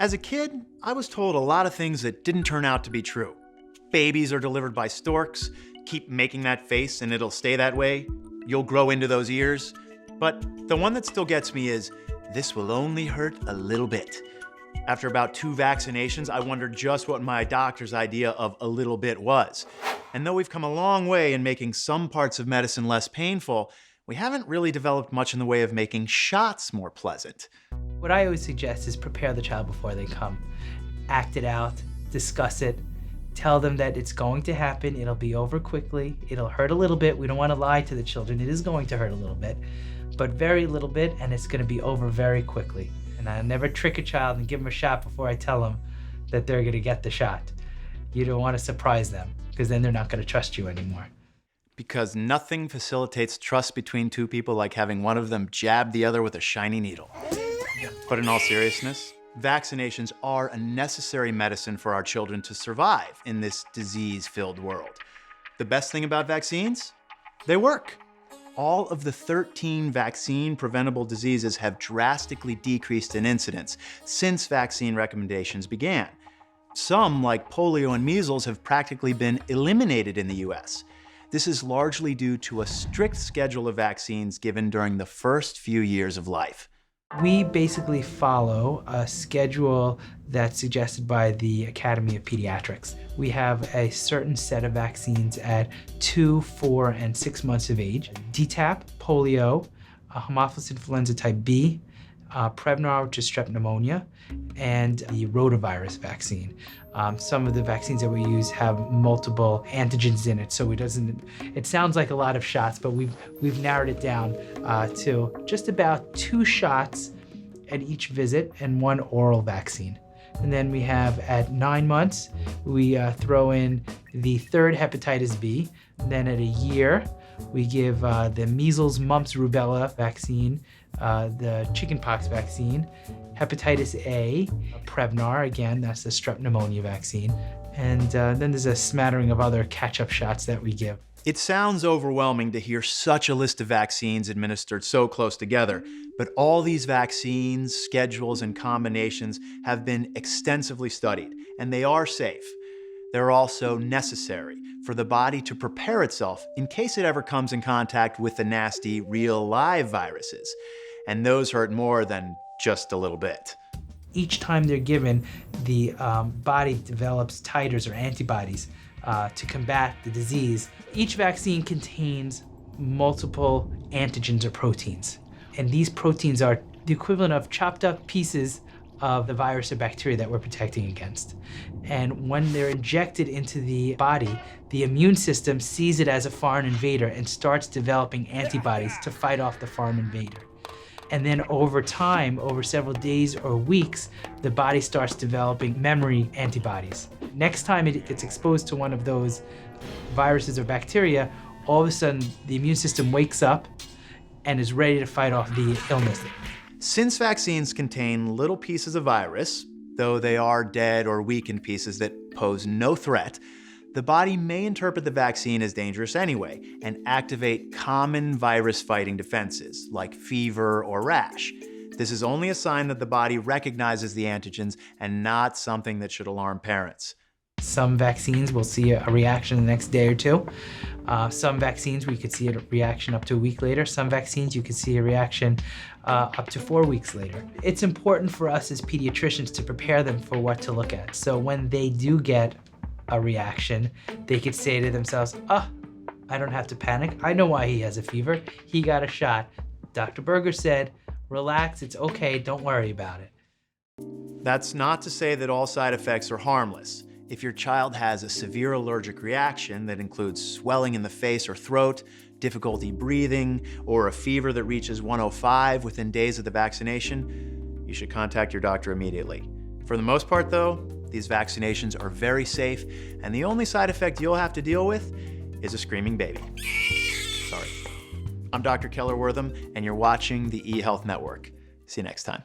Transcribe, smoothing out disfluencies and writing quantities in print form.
As a kid, I was told a lot of things that didn't turn out to be true. Babies are delivered by storks. Keep making that face and it'll stay that way. You'll grow into those ears. But the one that still gets me is, this will only hurt a little bit. After about 2 vaccinations, I wondered just what my doctor's idea of a little bit was. And though we've come a long way in making some parts of medicine less painful, we haven't really developed much in the way of making shots more pleasant. What I always suggest is prepare the child before they come. Act it out, discuss it, tell them that it's going to happen, it'll be over quickly, it'll hurt a little bit. We don't want to lie to the children, it is going to hurt a little bit, but very little bit, and it's going to be over very quickly. And I never trick a child and give them a shot before I tell them that they're going to get the shot. You don't want to surprise them, because then they're not going to trust you anymore. Because nothing facilitates trust between 2 people like having one of them jab the other with a shiny needle. But in all seriousness, vaccinations are a necessary medicine for our children to survive in this disease-filled world. The best thing about vaccines? They work. All of the 13 vaccine-preventable diseases have drastically decreased in incidence since vaccine recommendations began. Some, like polio and measles, have practically been eliminated in the US. This is largely due to a strict schedule of vaccines given during the first few years of life. We basically follow a schedule that's suggested by the Academy of Pediatrics. We have a certain set of vaccines at 2, 4, and 6 months of age. DTaP, polio, Haemophilus influenza type B, Prevnar, which is strep pneumonia, and the rotavirus vaccine. Some of the vaccines that we use have multiple antigens in it, so it sounds like a lot of shots, but we've narrowed it down to just about 2 shots at each visit and 1 oral vaccine. And then we have at 9 months, we throw in the 3rd hepatitis B. And then at a year, we give the measles, mumps, rubella vaccine, the chickenpox vaccine, hepatitis A, Prevnar, again, that's the strep pneumonia vaccine. And then there's a smattering of other catch-up shots that we give. It sounds overwhelming to hear such a list of vaccines administered so close together, but all these vaccines, schedules, and combinations have been extensively studied, and they are safe. They're also necessary for the body to prepare itself in case it ever comes in contact with the nasty, real, live viruses. And those hurt more than just a little bit. Each time they're given, the body develops titers or antibodies to combat the disease. Each vaccine contains multiple antigens or proteins. And these proteins are the equivalent of chopped up pieces of the virus or bacteria that we're protecting against. And when they're injected into the body, the immune system sees it as a foreign invader and starts developing antibodies to fight off the foreign invader. And then over time, over several days or weeks, the body starts developing memory antibodies. Next time it gets exposed to one of those viruses or bacteria, all of a sudden the immune system wakes up and is ready to fight off the illness. Since vaccines contain little pieces of virus, though they are dead or weakened pieces that pose no threat, the body may interpret the vaccine as dangerous anyway and activate common virus-fighting defenses, like fever or rash. This is only a sign that the body recognizes the antigens and not something that should alarm parents. Some vaccines will see a reaction the next day or 2. Some vaccines we could see a reaction up to a week later. Some vaccines you could see a reaction up to 4 weeks later. It's important for us as pediatricians to prepare them for what to look at. So when they do get a reaction, they could say to themselves, I don't have to panic. I know why he has a fever. He got a shot. Dr. Berger said, relax, it's okay, don't worry about it. That's not to say that all side effects are harmless. If your child has a severe allergic reaction that includes swelling in the face or throat, difficulty breathing, or a fever that reaches 105 within days of the vaccination, you should contact your doctor immediately. For the most part though, these vaccinations are very safe, and the only side effect you'll have to deal with is a screaming baby. Sorry. I'm Dr. Keller Wortham, and you're watching the eHealth Network. See you next time.